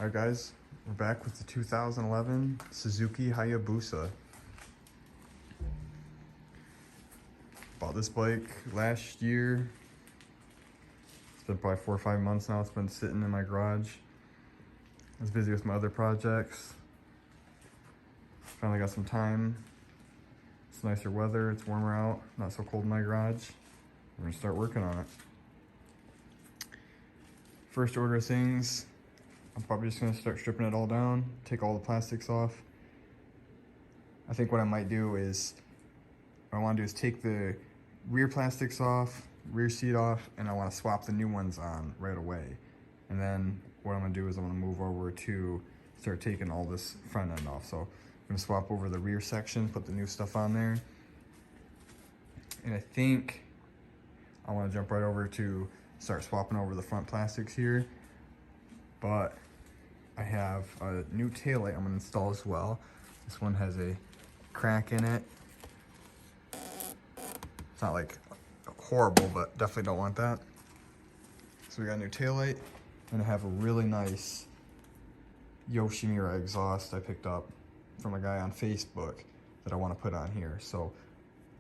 Alright guys, we're back with the 2011 Suzuki Hayabusa. Bought this bike last year. It's been probably 4 or 5 months now. It's been sitting in my garage. I was busy with my other projects. Finally got some time. It's nicer weather, it's warmer out, not so cold in my garage. We're gonna start working on it. First order of things, I'm probably just gonna start stripping it all down, take all the plastics off. I think what I might do is, what I wanna do is take the rear plastics off, rear seat off, and I wanna swap the new ones on right away. And then what I'm gonna do is I'm gonna move over to start taking all this front end off. So I'm gonna swap over the rear section, put the new stuff on there. And I think I wanna jump right over to start swapping over the front plastics here. But I have a new taillight I'm gonna install as well. This one has a crack in it. It's not like horrible, but definitely don't want that. So we got a new taillight, and I have a really nice Yoshimura exhaust I picked up from a guy on Facebook that I want to put on here. So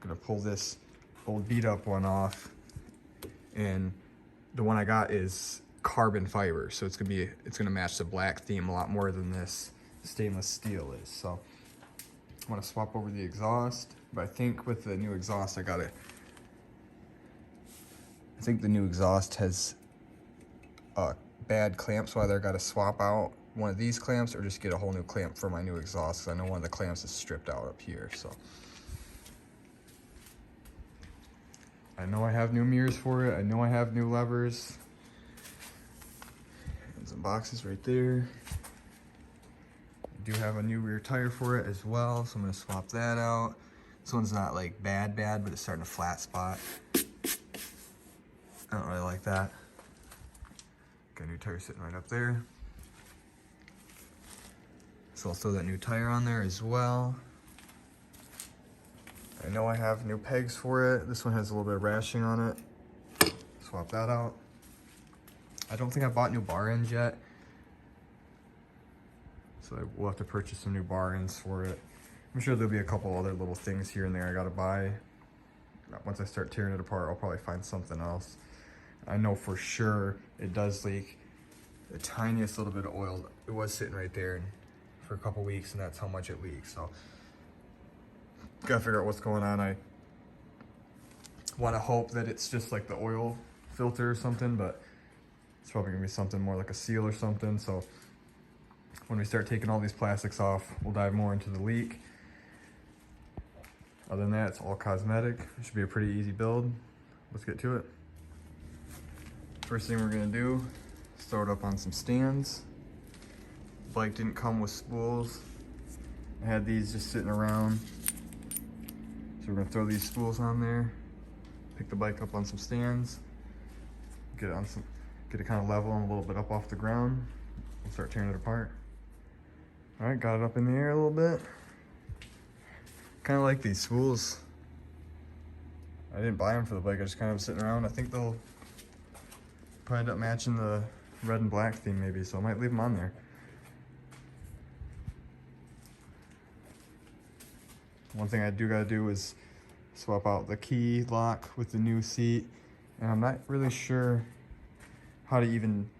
I'm gonna pull this old beat up one off, and the one I got is carbon fiber, so it's gonna match the black theme a lot more than this stainless steel is. So I want to swap over the exhaust, but I think with the new exhaust I think the new exhaust has a bad clamp, so either I gotta swap out one of these clamps or just get a whole new clamp for my new exhaust, because I know one of the clamps is stripped out up here. So I know I have new mirrors for it, I know I have new levers. And some boxes right there. I do have a new rear tire for it as well, so I'm gonna swap that out. This one's not like bad, but it's starting to flat spot. I don't really like that. Got a new tire sitting right up there. So I'll throw that new tire on there as well. I know I have new pegs for it. This one has a little bit of rashing on it. Swap that out. I don't think I bought new bar ends yet, so we'll have to purchase some new bar ends for it. I'm sure there'll be a couple other little things here and there I gotta buy. Once I start tearing it apart, I'll probably find something else. I know for sure it does leak the tiniest little bit of oil. It was sitting right there for a couple weeks, and that's how much it leaks. So gotta figure out what's going on. I want to hope that it's just like the oil filter or something, but it's probably gonna be something more like a seal or something. So when we start taking all these plastics off, we'll dive more into the leak. Other than that, it's all cosmetic. It should be a pretty easy build. Let's get to it. First thing we're gonna do is throw it up on some stands. The bike didn't come with spools. I had these just sitting around. So we're gonna throw these spools on there, pick the bike up on some stands, get it kind of level and a little bit up off the ground. We'll start tearing it apart. All right, got it up in the air a little bit. Kind of like these spools. I didn't buy them for the bike, I just kind of sitting around. I think they'll probably end up matching the red and black theme maybe, so I might leave them on there. One thing I do gotta do is swap out the key lock with the new seat, and I'm not really sure how to even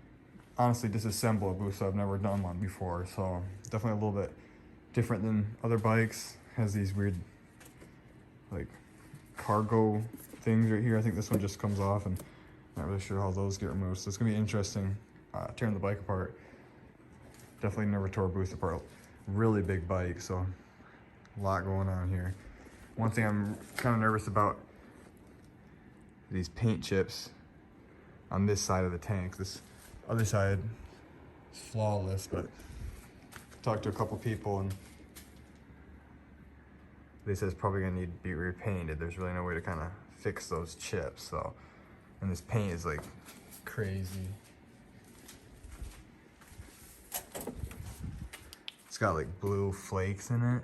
honestly disassemble a Busa. I've never done one before, so definitely a little bit different than other bikes. Has these weird like cargo things right here. I think this one just comes off, and not really sure how those get removed. So it's gonna be interesting tearing the bike apart. Definitely never tore a Busa apart. Really big bike, so a lot going on here. One thing I'm kind of nervous about, these paint chips on this side of the tank. This other side is flawless, but I talked to a couple people and they said it's probably gonna need to be repainted. There's really no way to kind of fix those chips. So, and this paint is like crazy. It's got like blue flakes in it.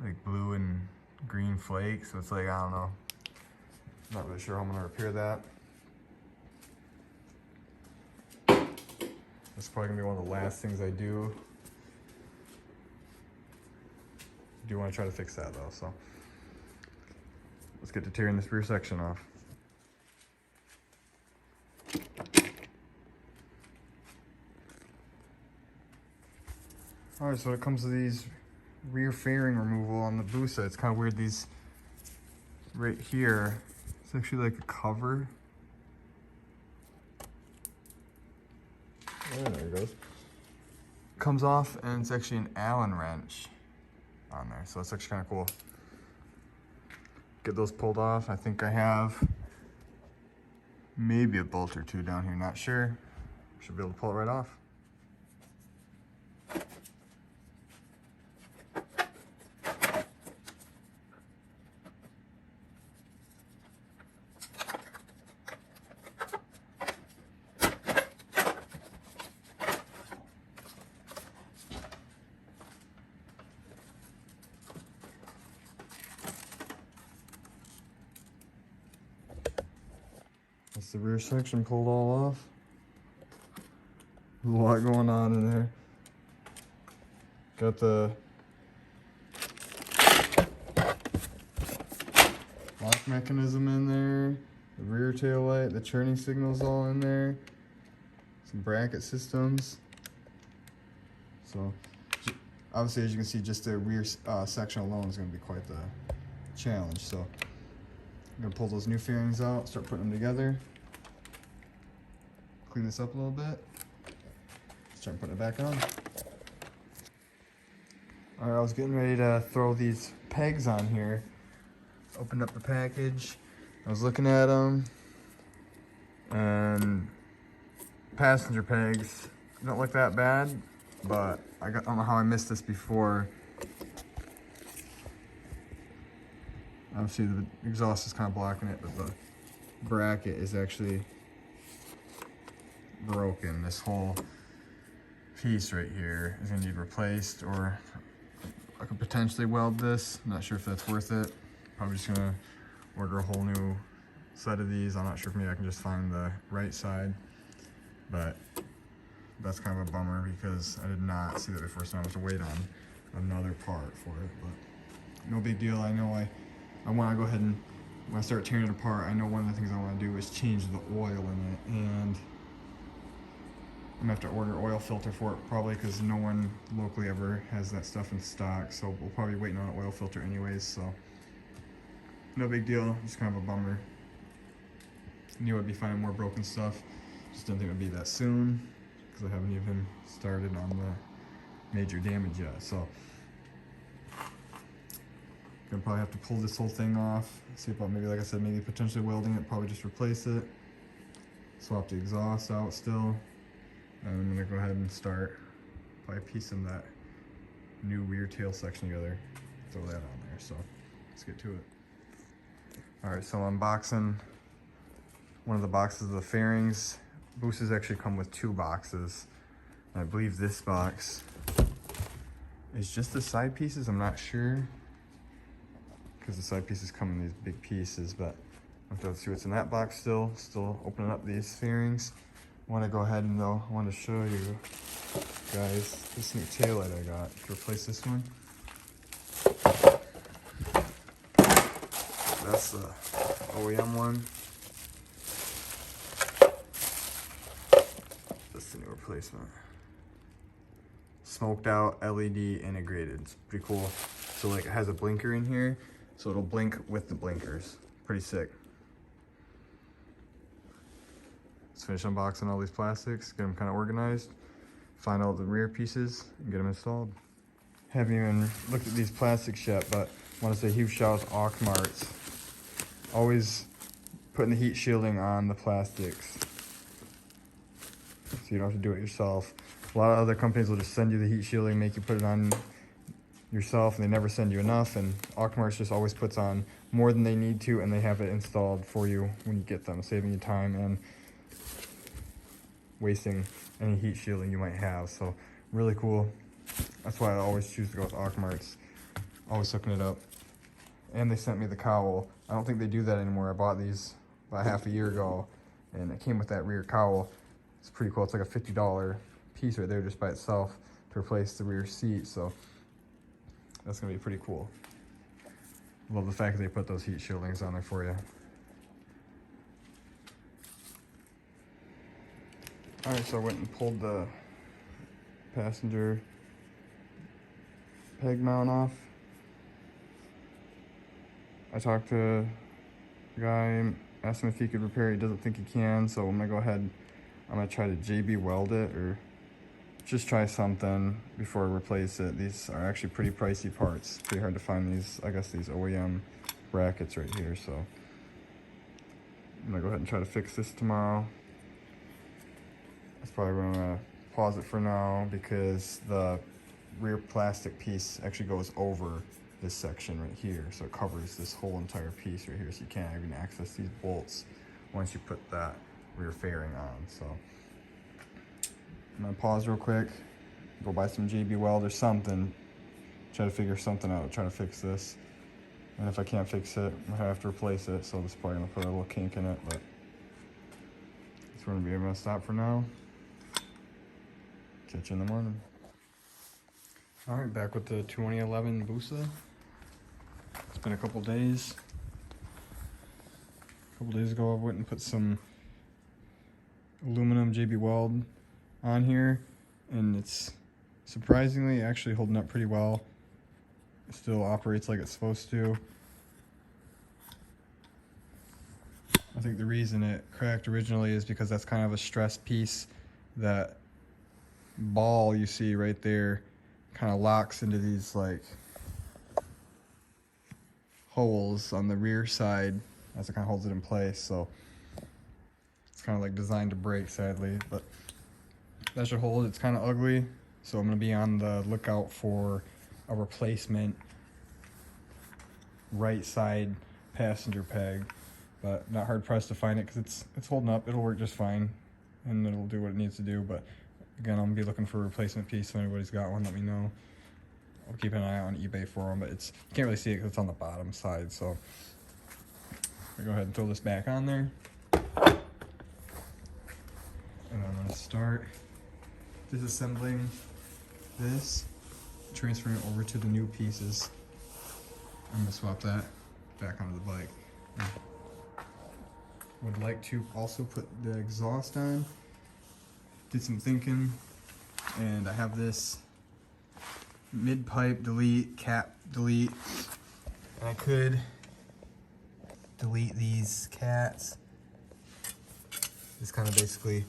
Like blue and green flakes, so it's like, I don't know. I'm not really sure how I'm gonna repair that. It's probably gonna be one of the last things I do. I do want to try to fix that though, so let's get to tearing this rear section off. Alright, so when it comes to these rear fairing removal on the Busa, it's kind of weird. These right here, it's actually like a cover. Oh, there it goes. Comes off, and it's actually an Allen wrench on there, so that's actually kind of cool. Get those pulled off. I think I have maybe a bolt or two down here, not sure. Should be able to pull it right off. That's the rear section pulled all off. There's a lot going on in there. Got the lock mechanism in there, the rear tail light, the turning signals all in there, some bracket systems. So obviously, as you can see, just the rear section alone is going to be quite the challenge. So I'm going to pull those new fairings out, start putting them together, clean this up a little bit, start putting it back on. Alright, I was getting ready to throw these pegs on here. Opened up the package, I was looking at them, and passenger pegs don't look that bad, but I don't know how I missed this before. Obviously the exhaust is kind of blocking it, but the bracket is actually broken. This whole piece right here is gonna need replaced, or I could potentially weld this. I'm not sure if that's worth it. Probably just gonna order a whole new set of these. I'm not sure if maybe I can just find the right side, but that's kind of a bummer because I did not see that before, so I have to wait on another part for it, but no big deal. I know I want to go ahead and, when I start tearing it apart, I know one of the things I want to do is change the oil in it, and I'm gonna have to order oil filter for it probably because no one locally ever has that stuff in stock, so we'll probably be waiting on an oil filter anyways, so no big deal, just kind of a bummer. Knew I'd be finding more broken stuff, just didn't think it would be that soon because I haven't even started on the major damage yet, so gonna probably have to pull this whole thing off, see about maybe, like I said, maybe potentially welding it, probably just replace it, swap the exhaust out still, and I'm gonna go ahead and start probably piecing that new rear tail section together, throw that on there, so let's get to it. Alright, so I'm unboxing one of the boxes of the fairings. Busas actually come with 2 boxes. And I believe this box is just the side pieces, I'm not sure, because the side pieces come in these big pieces, but I'll have to see what's in that box still opening up these fairings. I want to go ahead and though, I want to show you guys this new taillight I got to replace this one. That's the OEM one. That's the new replacement. Smoked out LED integrated. It's pretty cool. So like it has a blinker in here, so it'll blink with the blinkers. Pretty sick. Let's finish unboxing all these plastics, get them kind of organized, find all the rear pieces, and get them installed. Haven't even looked at these plastics yet, but I want to say huge shout out to Ockmarts. Always putting the heat shielding on the plastics, so you don't have to do it yourself. A lot of other companies will just send you the heat shielding, make you put it on yourself, and they never send you enough, and Ockmarts just always puts on more than they need to, and they have it installed for you when you get them, saving you time and wasting any heat shielding you might have. So really cool. That's why I always choose to go with Ockmarts. Always hooking it up. And they sent me the cowl. I don't think they do that anymore. I bought these about half a year ago, and it came with that rear cowl. It's pretty cool. It's like a $50 piece right there just by itself to replace the rear seat, so that's gonna be pretty cool. Love the fact that they put those heat shieldings on there for you. All right, so I went and pulled the passenger peg mount off. I talked to the guy, asked him if he could repair it. He doesn't think he can, so I'm gonna go ahead. I'm gonna try to JB weld it or just try something before I replace it. These are actually pretty pricey parts. Pretty hard to find these, I guess, these OEM brackets right here. So I'm gonna go ahead and try to fix this tomorrow. That's probably where I'm gonna pause it for now because the rear plastic piece actually goes over this section right here. So it covers this whole entire piece right here. So you can't even access these bolts once you put that rear fairing on. So I'm gonna pause real quick, go buy some JB weld or something, try to figure something out, try to fix this. And if I can't fix it, I'm gonna have to replace it. So this is probably gonna put a little kink in it, but that's where I'm gonna stop for now. Catch you in the morning. All right, back with the 2011 Busa. It's been a couple days. A couple days ago, I went and put some aluminum JB weld on here, and it's surprisingly actually holding up pretty well. It still operates like it's supposed to. I think the reason it cracked originally is because that's kind of a stressed piece. That ball you see right there kind of locks into these like holes on the rear side as it kind of holds it in place. So it's kind of like designed to break, sadly, but that should hold. It's kind of ugly, so I'm going to be on the lookout for a replacement right side passenger peg, but not hard pressed to find it because it's holding up. It'll work just fine and it'll do what it needs to do. But again, I'm gonna be looking for a replacement piece. So if anybody's got one, let me know. I'll keep an eye out on eBay for them, but you can't really see it because it's on the bottom side. So I'll go ahead and throw this back on there, and I'm gonna start disassembling this, transferring it over to the new pieces. I'm gonna swap that back onto the bike. Would like to also put the exhaust on. Did some thinking, and I have this mid-pipe delete, cap delete, and I could delete these cats. This kind of basically,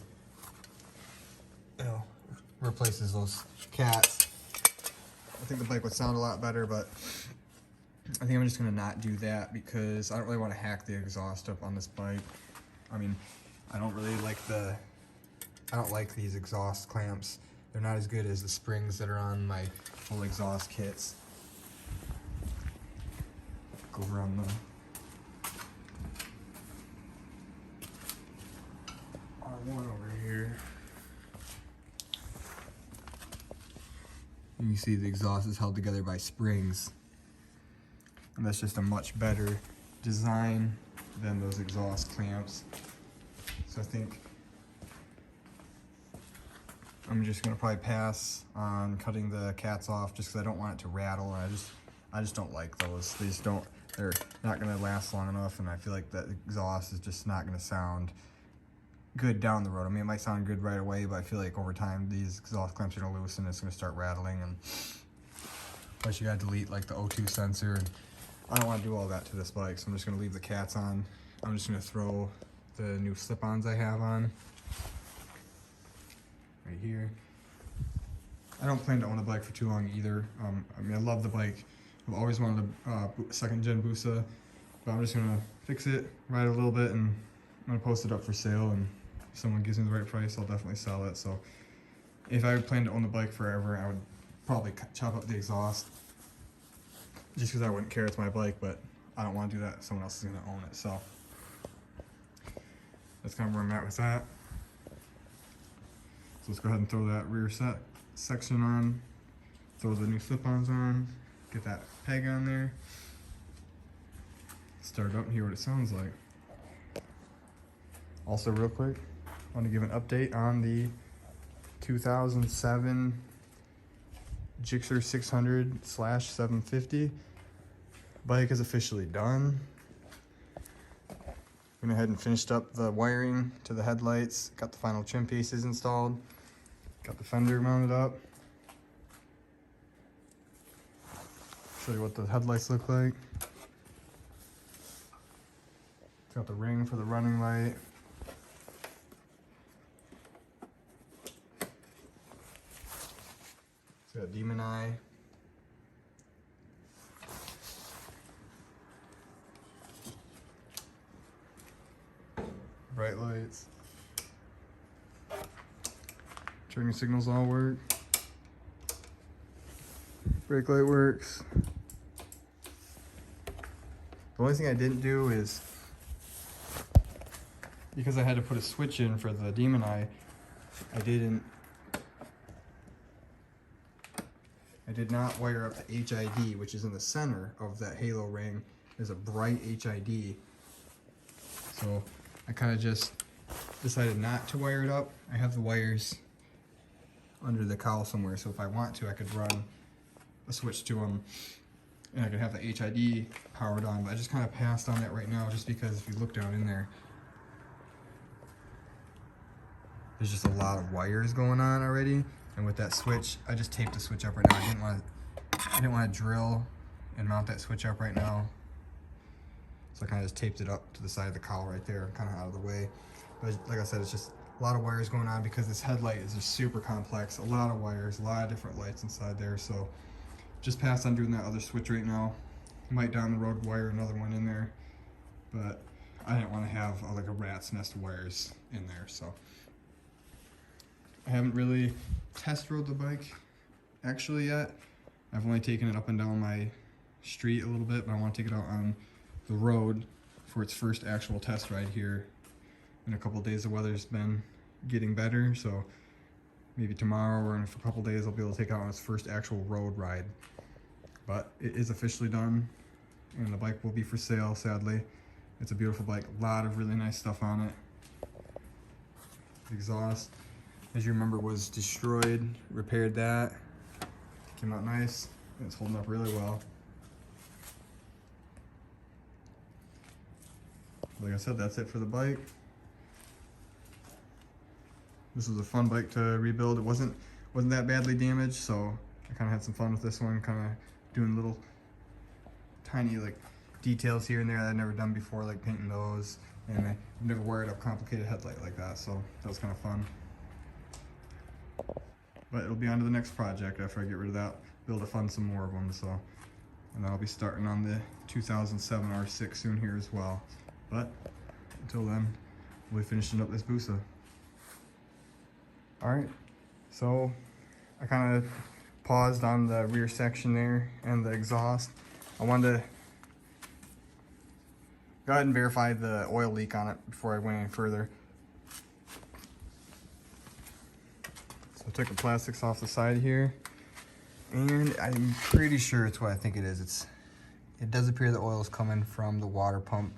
replaces those cats. I think the bike would sound a lot better, but I think I'm just gonna not do that because I don't really want to hack the exhaust up on this bike. I mean, I don't like these exhaust clamps. They're not as good as the springs that are on my full exhaust kits. Go over on the R1 over here. And you see the exhaust is held together by springs. And that's just a much better design than those exhaust clamps. So I think I'm just gonna probably pass on cutting the cats off just because I don't want it to rattle. And I just don't like those. They're not gonna last long enough, and I feel like that exhaust is just not gonna sound good down the road. I mean, it might sound good right away, but I feel like over time these exhaust clamps are gonna loosen. It's gonna start rattling, and plus you gotta delete like the O2 sensor. And I don't want to do all that to this bike, so I'm just gonna leave the cats on. I'm just gonna throw the new slip-ons I have on right here. I don't plan to own a bike for too long either. I mean, I love the bike. I've always wanted a second gen Busa, but I'm just gonna fix it, ride it a little bit, and I'm gonna post it up for sale. And if someone gives me the right price, I'll definitely sell it. So if I plan to own the bike forever, I would probably chop up the exhaust, just because I wouldn't care. It's my bike, but I don't want to do that. Someone else is gonna own it. So that's kind of where I'm at with that. So let's go ahead and throw that rear section on, throw the new slip-ons on, get that peg on there, start it up and hear what it sounds like. Also real quick, I want to give an update on the 2007 GSXR 600/750. Bike is officially done. Went ahead and finished up the wiring to the headlights, got the final trim pieces installed, got the fender mounted up. Show you what the headlights look like. Got the ring for the running light. It's got demon eye. Bright lights. Turning signals all work. Brake light works. The only thing I didn't do is, because I had to put a switch in for the demon eye, I did not wire up the HID, which is in the center of that halo ring. There's a bright HID. So I kind of just decided not to wire it up. I have the wires under the cowl somewhere, so if I want to, I could run a switch to them and I could have the HID powered on, but I just kind of passed on that right now just because if you look down in there, there's just a lot of wires going on already. And with that switch, I just taped the switch up right now. I didn't want to drill and mount that switch up right now. So I kind of just taped it up to the side of the cowl right there, kind of out of the way. But like I said, it's just a lot of wires going on because this headlight is just super complex. A lot of wires, a lot of different lights inside there. So just passed on doing that other switch right now. Might down the road wire another one in there, but I didn't want to have like a rat's nest of wires in there. So I haven't really test rode the bike actually yet. I've only taken it up and down my street a little bit, but I want to take it out on the road for its first actual test ride here. In a couple of days, the weather's been getting better, so maybe tomorrow or in a couple of days I'll be able to take it out on its first actual road ride. But it is officially done, and the bike will be for sale, sadly. It's a beautiful bike, a lot of really nice stuff on it. The exhaust, as you remember, was destroyed. Repaired that, came out nice, and it's holding up really well. Like I said, that's it for the bike. This was a fun bike to rebuild. It wasn't that badly damaged, so I kind of had some fun with this one, kind of doing little tiny like details here and there that I'd never done before, like painting those, and I've never wired up complicated headlight like that, so that was kind of fun. But it'll be on to the next project after I get rid of that, be able to fund some more of them. So, and then I'll be starting on the 2007 R6 soon here as well. But until then, we'll be finishing up this Busa. All right, so I kind of paused on the rear section there and the exhaust. I wanted to go ahead and verify the oil leak on it before I went any further. So I took the plastics off the side here, and I'm pretty sure it's what I think it is. It does appear the oil is coming from the water pump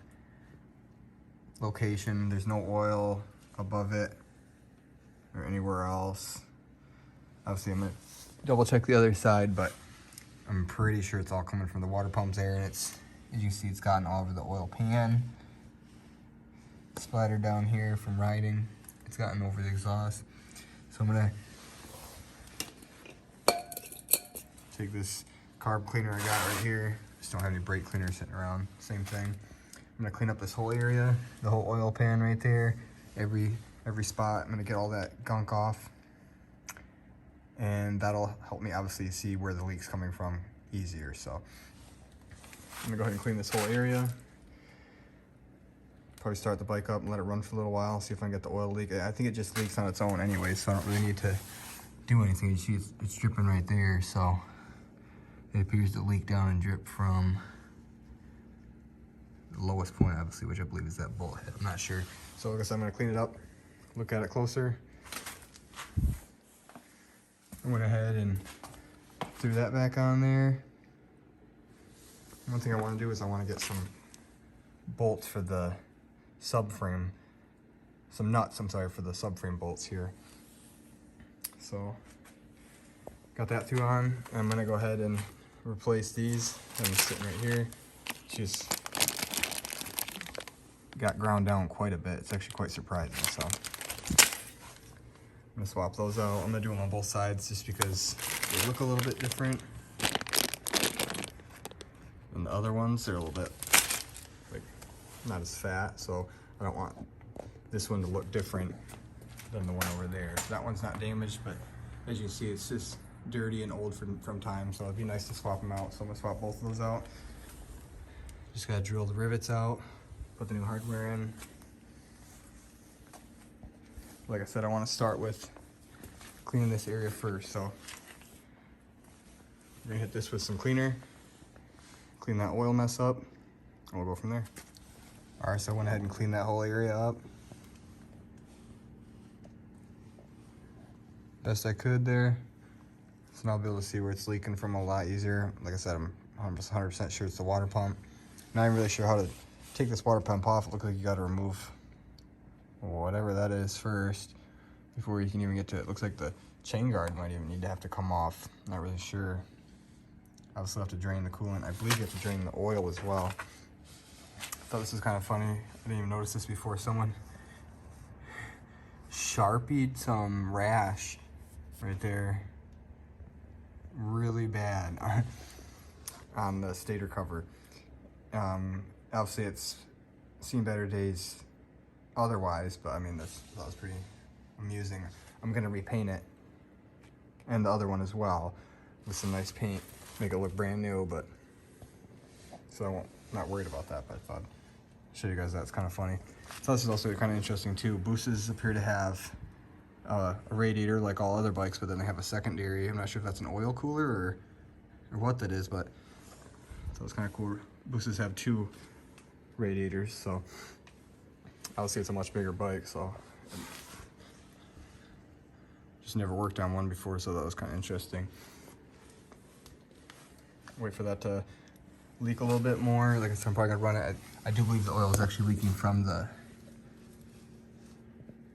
location. There's no oil above it or anywhere else. Obviously, I'm gonna double check the other side, but I'm pretty sure it's all coming from the water pumps there, and it's, as you see, it's gotten all over the oil pan. Splattered down here from riding. It's gotten over the exhaust. So I'm gonna take this carb cleaner I got right here. Just don't have any brake cleaner sitting around. Same thing. I'm gonna clean up this whole area, the whole oil pan right there, every spot. I'm gonna get all that gunk off, and that'll help me obviously see where the leak's coming from easier. So I'm gonna go ahead and clean this whole area. Probably start the bike up and let it run for a little while, see if I can get the oil leak. I think it just leaks on its own anyway, so I don't really need to do anything. You see it's dripping right there, so it appears to leak down and drip from the lowest point, obviously, which I believe is that bolt head. I'm not sure. So I guess I'm gonna clean it up, look at it closer. I went ahead and threw that back on there. One thing I want to do is I want to get some bolts for the subframe, some nuts, I'm sorry, for the subframe bolts here. So got that two on. I'm gonna go ahead and replace these. I'm sitting right here. Just got ground down quite a bit. It's actually quite surprising. So I'm gonna swap those out. I'm gonna do them on both sides just because they look a little bit different than the other ones. They're a little bit like not as fat, so I don't want this one to look different than the one over there. That one's not damaged, but as you can see, it's just dirty and old from time, so it'd be nice to swap them out. So I'm gonna swap both of those out. Just gotta drill the rivets out, put the new hardware in. Like I said, I want to start with cleaning this area first, so we're gonna hit this with some cleaner, clean that oil mess up, and we'll go from there. All right, so I went ahead and cleaned that whole area up best I could there. So now I'll be able to see where it's leaking from a lot easier. Like I said, I'm 100% sure it's the water pump. Not even really sure how to take this water pump off. It looks like you got to remove whatever that is first before you can even get to it. Looks like the chain guard might even need to have to come off. Not really sure. I also have to drain the coolant. I believe you have to drain the oil as well. I thought this was kind of funny. I didn't even notice this before. Someone Sharpied some rash right there really bad on the stator cover. Obviously it's seen better days otherwise, but I mean that was pretty amusing. I'm gonna repaint it and the other one as well with some nice paint, make it look brand new, but so I'm not worried about that, but I thought I'd show you guys that. It's kind of funny. So this is also kind of interesting too. Busas appear to have a radiator like all other bikes, but then they have a secondary. I'm not sure if that's an oil cooler or what that is, but so it's kind of cool. Busas have two radiators, so obviously it's a much bigger bike, so just never worked on one before, so that was kind of interesting. Wait for that to leak a little bit more. Like I said, I'm probably gonna run it. I do believe the oil is actually leaking from the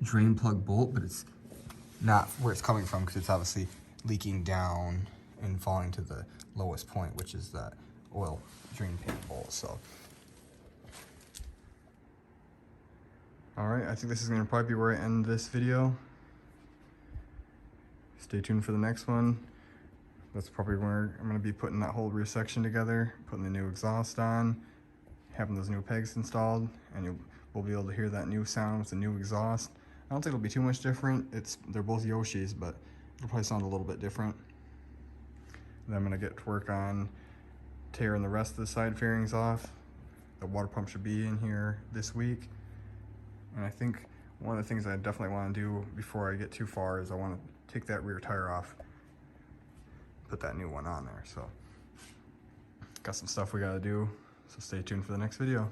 drain plug bolt, but it's not where it's coming from because it's obviously leaking down and falling to the lowest point, which is that oil drain pan bolt. So, all right, I think this is gonna probably be where I end this video. Stay tuned for the next one. That's probably where I'm gonna be putting that whole rear section together, putting the new exhaust on, having those new pegs installed, and we'll be able to hear that new sound with the new exhaust. I don't think it'll be too much different. They're both Yoshi's, but it'll probably sound a little bit different. Then I'm gonna get to work on tearing the rest of the side fairings off. The water pump should be in here this week. And I think one of the things I definitely wanna do before I get too far is I wanna take that rear tire off, put that new one on there. So got some stuff we gotta do, so stay tuned for the next video.